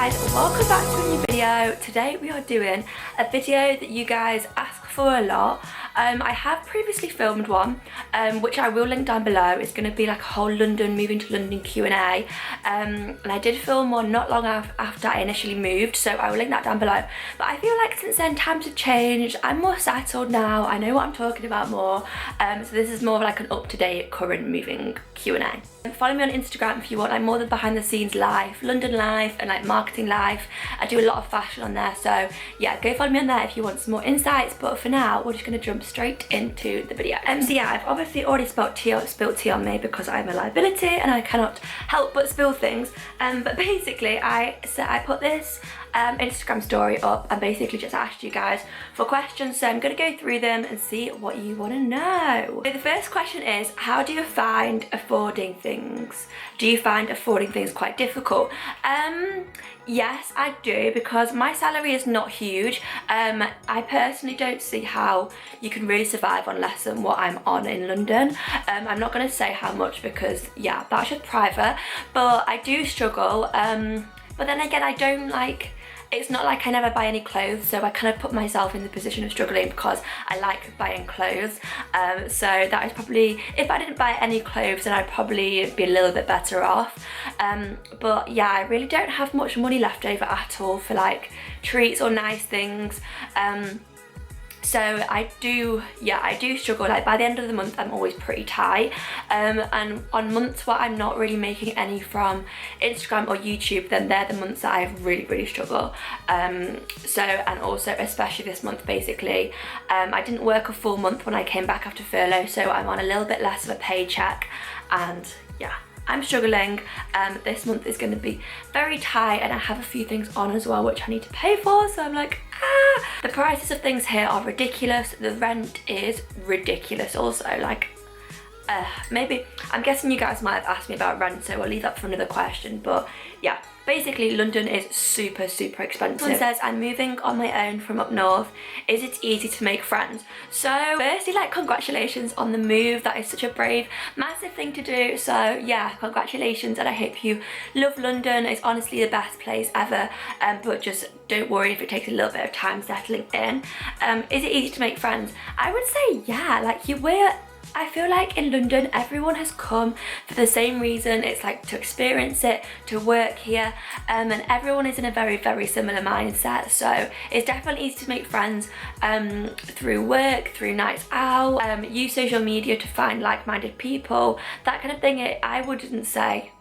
guys, welcome back to a new video. Today we are doing a video that you guys ask for a lot. I have previously filmed one, which I will link down below. It's going to be like a whole moving to London Q&A, and I did film one not long after I initially moved, so I will link that down below. But I feel like since then times have changed. I'm more settled now. I know what I'm talking about more, so this is more of like an up-to-date current moving Q&A. Follow me on Instagram if you want like more than behind the scenes life, London life and like marketing life. I do a lot of fashion on there, so yeah, go follow me on there if you want some more insights. But for now, we're just going to jump straight into the video. So yeah, I've obviously already spilt tea on me because I'm a liability and I cannot help but spill things. But basically I put this Instagram story up and basically just asked you guys for questions, so I'm going to go through them and see what you want to know. So the first question is, how do you find affording things? Do you find affording things quite difficult? Yes, I do, because my salary is not huge. I personally don't see how you can really survive on less than what I'm on in London. I'm not going to say how much because yeah, that's just private, but I do struggle. But then again, I don't like, it's not like I never buy any clothes, so I kind of put myself in the position of struggling because I like buying clothes. So that is probably, if I didn't buy any clothes, then I'd probably be a little bit better off. But yeah, I really don't have much money left over at all for like treats or nice things. So I do struggle. Like by the end of the month, I'm always pretty tight. And on months where I'm not really making any from Instagram or YouTube, then they're the months that I really struggle. So, and also especially this month, basically, I didn't work a full month when I came back after furlough, so I'm on a little bit less of a paycheck, and yeah, I'm struggling. This month is going to be very tight, and I have a few things on as well which I need to pay for, so I'm like, the prices of things here are ridiculous. The rent is ridiculous also. Like, maybe, I'm guessing you guys might have asked me about rent, so I'll leave that for another question. But yeah, basically London is super expensive. Someone says, I'm moving on my own from up north. Is it easy to make friends? So firstly, like, congratulations on the move. That is such a brave, massive thing to do. So yeah, congratulations, and I hope you love London. It's honestly the best place ever. But just don't worry if it takes a little bit of time settling in. Is it easy to make friends? I would say yeah. Like, I feel like in London, everyone has come for the same reason. It's like to experience it, to work here, and everyone is in a very similar mindset. So it's definitely easy to make friends through work, through nights out, use social media to find like-minded people, that kind of thing. I wouldn't say,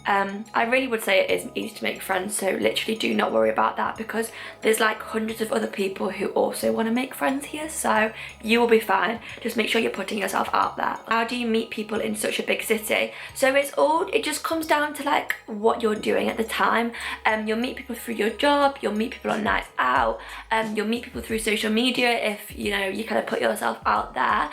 I really would say it is easy to make friends, so literally do not worry about that, because there's like hundreds of other people who also want to make friends here, so you will be fine. Just make sure you're putting yourself out there. How do you meet people in such a big city? So it just comes down to like what you're doing at the time. You'll meet people through your job, you'll meet people on nights out, you'll meet people through social media if you know you kind of put yourself out there.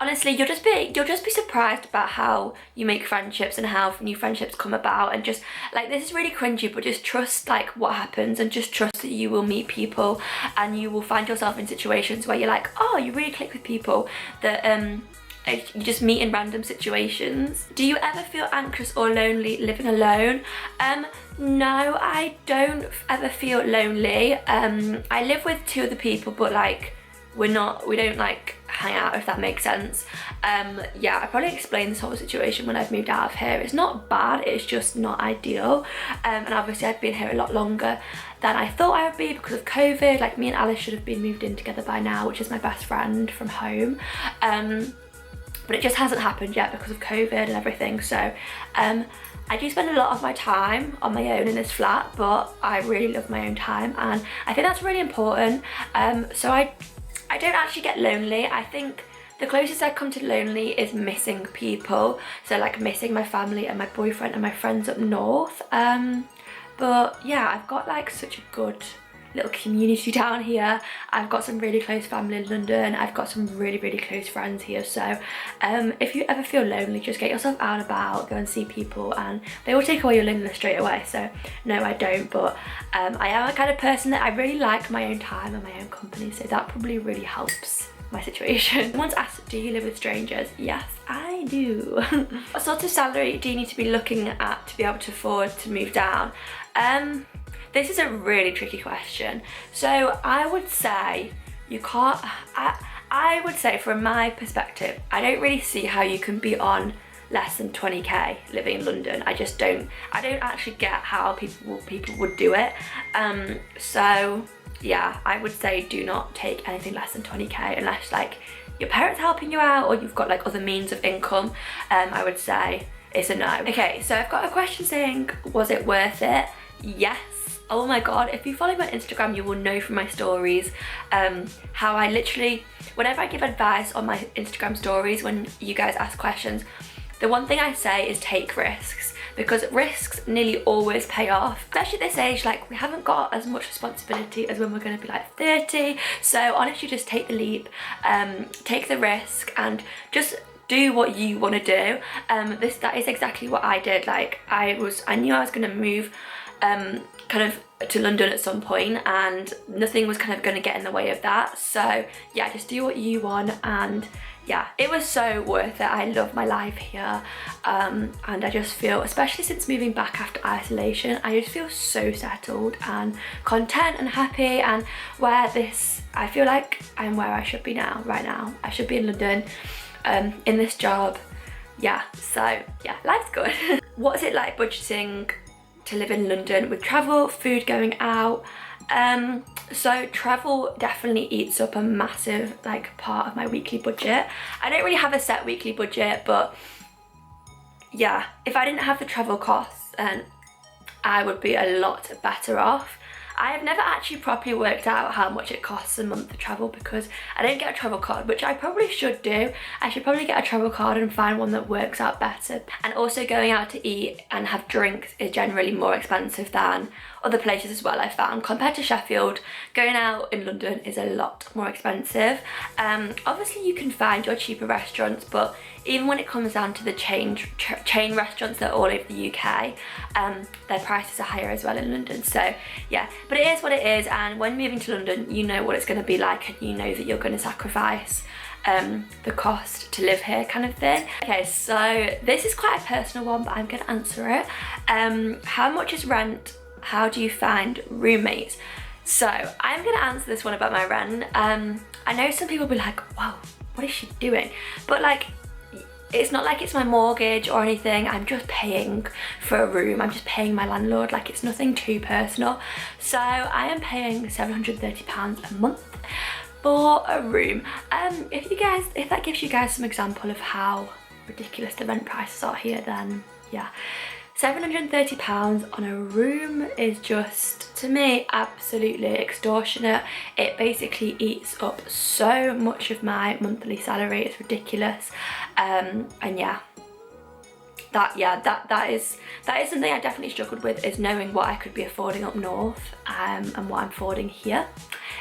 Honestly, you'll just be surprised about how you make friendships and how new friendships come about, and just like, this is really cringy, but just trust like what happens, and just trust that you will meet people and you will find yourself in situations where you're like, oh, you really click with people that you just meet in random situations. Do you ever feel anxious or lonely living alone? No, I don't ever feel lonely. I live with two other people, but like we don't like hang out, if that makes sense. Yeah, I probably explained this whole situation when I've moved out of here. It's not bad, it's just not ideal. And obviously I've been here a lot longer than I thought I would be because of COVID. Like, me and Alice should have been moved in together by now, which is my best friend from home. But it just hasn't happened yet because of COVID and everything. So I do spend a lot of my time on my own in this flat, but I really love my own time, and I think that's really important. So I don't actually get lonely. I think the closest I come to lonely is missing people. So like missing my family and my boyfriend and my friends up north. But yeah, I've got like such a good little community down here. I've got some really close family in London. I've got some really close friends here. So if you ever feel lonely, just get yourself out and about, go and see people, and they will take away your loneliness straight away. So no, I don't, but I am a kind of person that I really like my own time and my own company, so that probably really helps my situation. Someone's asked, do you live with strangers? Yes, I do. What sort of salary do you need to be looking at to be able to afford to move down? This is a really tricky question. So I would say you can't, I would say from my perspective, I don't really see how you can be on less than 20k living in London. I don't actually get how people would do it. So yeah, I would say do not take anything less than 20k unless like your parents helping you out or you've got like other means of income. I would say it's a no. Okay, so I've got a question saying, was it worth it? Yes. Oh my god, if you follow me on Instagram, you will know from my stories how I literally, whenever I give advice on my Instagram stories, when you guys ask questions, the one thing I say is take risks, because risks nearly always pay off. Especially at this age, like we haven't got as much responsibility as when we're going to be like 30. So honestly, just take the leap, take the risk and just do what you want to do. That is exactly what I did. Like I knew I was going to move kind of to London at some point and nothing was kind of going to get in the way of that. So yeah, just do what you want, and yeah, it was so worth it. I love my life here, and I just feel, especially since moving back after isolation, I just feel so settled and content and happy, and I feel like I'm where I should be now, right now. I should be in London, in this job. Yeah, so yeah, life's good. What's it like budgeting to live in London with travel, food, going out? So travel definitely eats up a massive like part of my weekly budget. I don't really have a set weekly budget, but yeah, if I didn't have the travel costs, then I would be a lot better off. I have never actually properly worked out how much it costs a month to travel because I don't get a travel card, which I probably should do. I should probably get a travel card and find one that works out better. And also going out to eat and have drinks is generally more expensive than other places as well, I found. Compared to Sheffield, going out in London is a lot more expensive. Obviously you can find your cheaper restaurants, but even when it comes down to the chain restaurants that are all over the UK, their prices are higher as well in London. So yeah, but it is what it is, and when moving to London, you know what it's going to be like, and you know that you're going to sacrifice the cost to live here, kind of thing. Okay, so this is quite a personal one, but I'm going to answer it. How much is rent? How do you find roommates? So I'm going to answer this one about my rent. I know some people will be like, wow, what is she doing? But like, it's not like it's my mortgage or anything. I'm just paying for a room. I'm just paying my landlord. Like, it's nothing too personal. So I am paying £730 a month for a room. If that gives you guys some example of how ridiculous the rent prices are here, then yeah. £730 on a room is just, to me, absolutely extortionate. It basically eats up so much of my monthly salary. It's ridiculous. And yeah, that is something I definitely struggled with, is knowing what I could be affording up north and what I'm affording here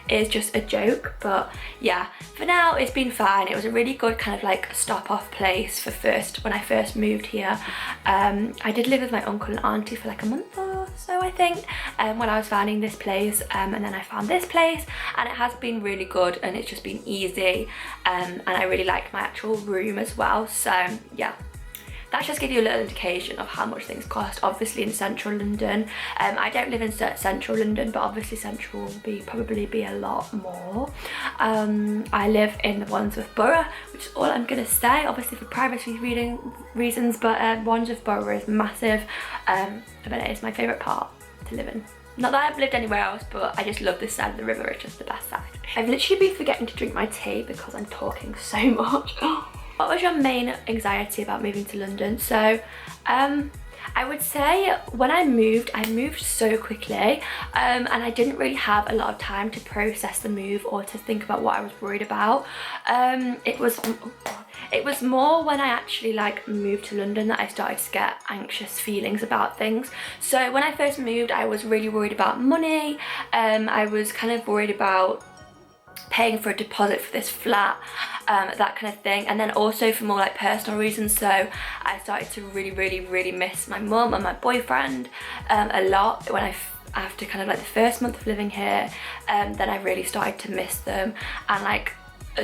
is just a joke. But yeah, for now it's been fine. It was a really good kind of like stop off place when I first moved here. I did live with my uncle and auntie for like a month or so, I think, when I was finding this place, and then I found this place, and it has been really good, and it's just been easy, and I really like my actual room as well. So yeah, that just gives you a little indication of how much things cost. Obviously in central London, I don't live in central London, but obviously central will probably be a lot more. I live in the Wandsworth Borough, which is all I'm going to say, obviously for privacy reasons, but Wandsworth Borough is massive. I bet it is my favourite part to live in. Not that I've lived anywhere else, but I just love this side of the river. It's just the best side. I've literally been forgetting to drink my tea because I'm talking so much. What was your main anxiety about moving to London? So I would say when I moved so quickly, and I didn't really have a lot of time to process the move or to think about what I was worried about. It was more when I actually like moved to London that I started to get anxious feelings about things. So when I first moved, I was really worried about money. I was kind of worried about paying for a deposit for this flat, that kind of thing, and then also for more like personal reasons. So I started to really miss my mum and my boyfriend a lot after kind of like the first month of living here. Then I really started to miss them, and like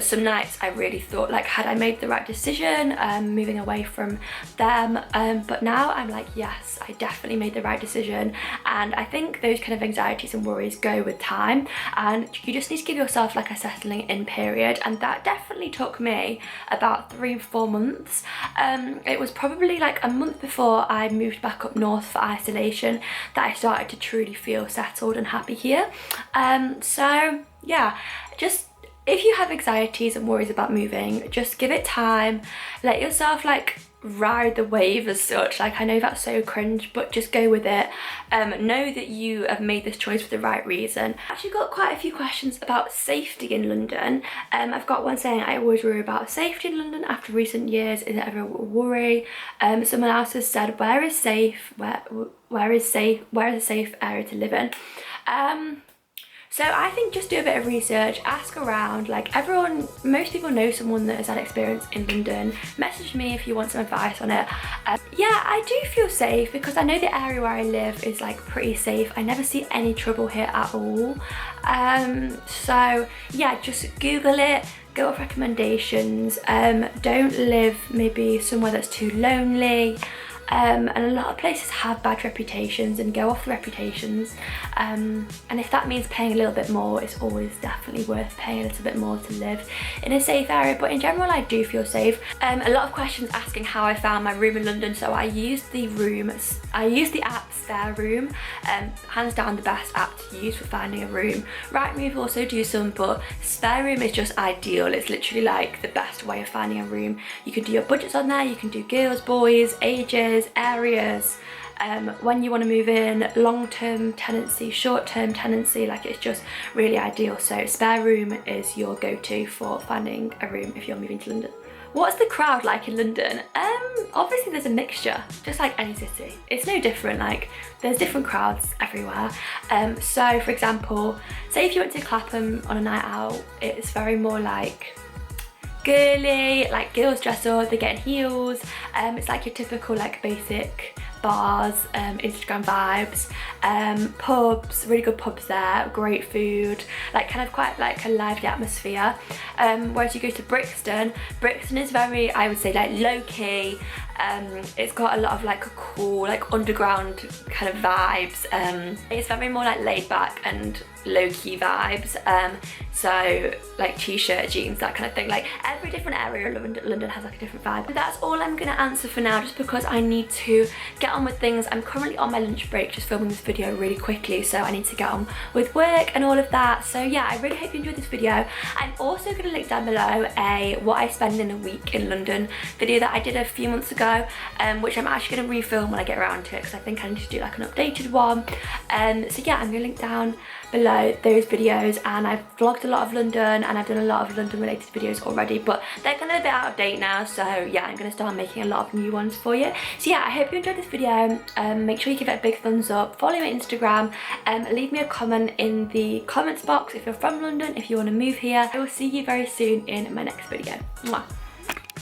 some nights I really thought like, had I made the right decision moving away from them, but now I'm like, yes, I definitely made the right decision. And I think those kind of anxieties and worries go with time, and you just need to give yourself like a settling in period, and that definitely took me about 3-4 months. It was probably like a month before I moved back up north for isolation that I started to truly feel settled and happy here. So yeah, just if you have anxieties and worries about moving, just give it time, let yourself like ride the wave as such. Like, I know that's so cringe, but just go with it. Know that you have made this choice for the right reason. I've actually got quite a few questions about safety in London. I've got one saying, I always worry about safety in London after recent years, is it ever a worry? Someone else has said, where is safe, where is a safe area to live in? So I think just do a bit of research, ask around, like most people know someone that has had experience in London. Message me if you want some advice on it. Yeah, I do feel safe because I know the area where I live is like pretty safe. I never see any trouble here at all. So yeah, just Google it, go off recommendations. Don't live maybe somewhere that's too lonely. And a lot of places have bad reputations, and go off the reputations, and if that means paying a little bit more, it's always definitely worth paying a little bit more to live in a safe area. But in general, I do feel safe. A lot of questions asking how I found my room in London. So I used the app Spare Room, hands down the best app to use for finding a room. Rightmove also do some, but Spare Room is just ideal. It's literally like the best way of finding a room. You can do your budgets on there, you can do girls, boys, ages, areas, when you want to move in, long-term tenancy, short-term tenancy. Like, it's just really ideal. So Spare Room is your go-to for finding a room if you're moving to London. What's the crowd like in London? Obviously there's a mixture, just like any city. It's no different, like there's different crowds everywhere. So for example, say if you went to Clapham on a night out, it's very more like girly, like girls dress up, they get in heels. It's like your typical like basic bars, Instagram vibes, pubs, really good pubs there, great food, like kind of quite like a lively atmosphere. Whereas you go to Brixton is very, I would say, like low-key. It's got a lot of like cool, like underground kind of vibes. It's very more like laid back and low-key vibes. So like t-shirt, jeans, that kind of thing. Like every different area of London has like a different vibe. But that's all I'm gonna answer for now, just because I need to get on with things. I'm currently on my lunch break, just filming this video really quickly, so I need to get on with work and all of that. So yeah, I really hope you enjoyed this video. I'm also gonna link down below a what I spend in a week in London video that I did a few months ago, which I'm actually gonna refilm when I get around to it, because I think I need to do like an updated one. So yeah, I'm gonna link down below those videos, and I've vlogged a lot of London and I've done a lot of London related videos already, but they're kind of a bit out of date now. So yeah, I'm gonna start making a lot of new ones for you. So yeah, I hope you enjoyed this video. Make sure you give it a big thumbs up, follow me on Instagram, leave me a comment in the comments box if you're from London, if you want to move here. I will see you very soon in my next video. Mwah.